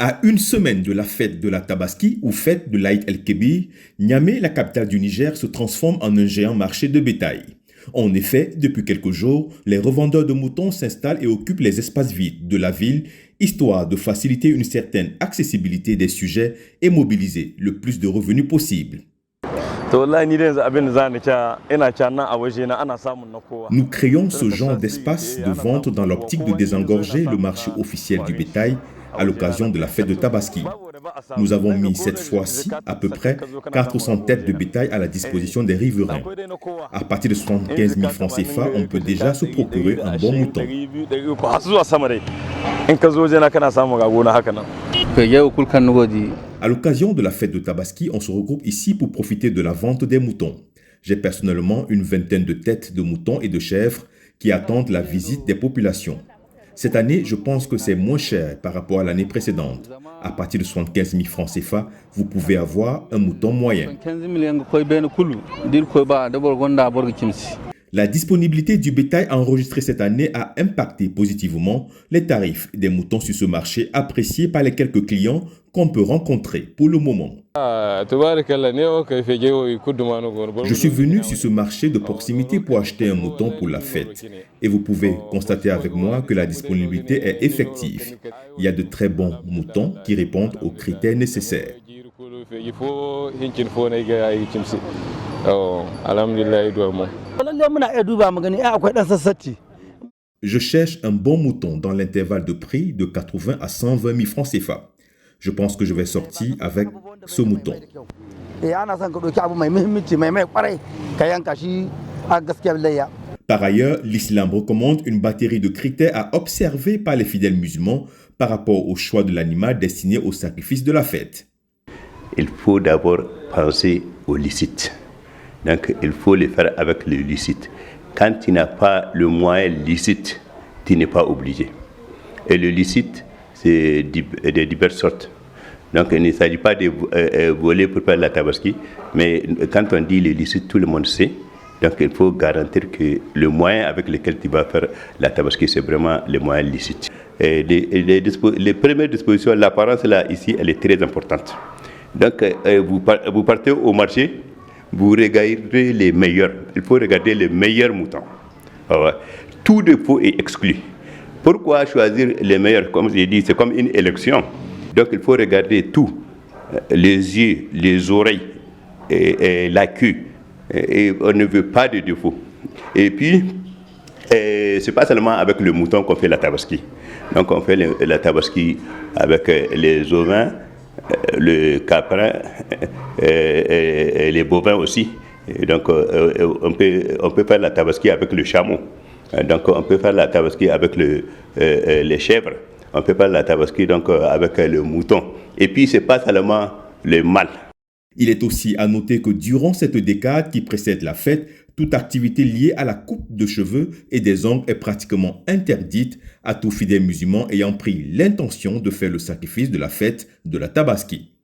À une semaine de la fête de la Tabaski ou fête de l'Aïd el-Kébir, Niamey, la capitale du Niger, se transforme en un géant marché de bétail. En effet, depuis quelques jours, les revendeurs de moutons s'installent et occupent les espaces vides de la ville, histoire de faciliter une certaine accessibilité des sujets et mobiliser le plus de revenus possible. Nous créons ce genre d'espace de vente dans l'optique de désengorger le marché officiel du bétail à l'occasion de la fête de Tabaski. Nous avons mis cette fois-ci à peu près 400 têtes de bétail à la disposition des riverains. À partir de 75 000 francs CFA, on peut déjà se procurer un bon mouton. À l'occasion de la fête de Tabaski, on se regroupe ici pour profiter de la vente des moutons. J'ai personnellement une vingtaine de têtes de moutons et de chèvres qui attendent la visite des populations. Cette année, je pense que c'est moins cher par rapport à l'année précédente. À partir de 75 000 francs CFA, vous pouvez avoir un mouton moyen. La disponibilité du bétail enregistré cette année a impacté positivement les tarifs des moutons sur ce marché appréciés par les quelques clients qu'on peut rencontrer pour le moment. Je suis venu sur ce marché de proximité pour acheter un mouton pour la fête. Et vous pouvez constater avec moi que la disponibilité est effective. Il y a de très bons moutons qui répondent aux critères nécessaires. Je cherche un bon mouton dans l'intervalle de prix de 80 à 120 000 francs CFA. Je pense que je vais sortir avec ce mouton. Par ailleurs, l'islam recommande une batterie de critères à observer par les fidèles musulmans par rapport au choix de l'animal destiné au sacrifice de la fête. Il faut d'abord penser au licite. Donc, il faut le faire avec le licite. Quand tu n'as pas le moyen licite, tu n'es pas obligé. Et le licite, c'est de diverses sortes. Donc, il ne s'agit pas de voler pour faire la tabaski, mais quand on dit le licite, tout le monde sait. Donc, il faut garantir que le moyen avec lequel tu vas faire la tabaski, c'est vraiment le moyen licite. Et les premières dispositions, l'apparence là, ici, elle est très importante. Donc, vous partez au marché, vous regardez les meilleurs. Il faut regarder les meilleurs moutons. Tout défaut est exclu. Pourquoi choisir les meilleurs? Comme j'ai dit, c'est comme une élection. Donc, il faut regarder tout. Les yeux, les oreilles, et la queue. Et on ne veut pas de défaut. Et puis, c'est pas seulement avec le mouton qu'on fait la tabaski. Donc, on fait la tabaski avec les ovins, le caprin et les bovins aussi. Et donc, on peut faire la tabaski avec le chameau. Donc, on peut faire la tabaski avec les chèvres. On peut faire la tabaski donc, avec le mouton. Et puis, ce n'est pas seulement le mâle. Il est aussi à noter que durant cette décade qui précède la fête, toute activité liée à la coupe de cheveux et des ongles est pratiquement interdite à tout fidèle musulman ayant pris l'intention de faire le sacrifice de la fête de la Tabaski.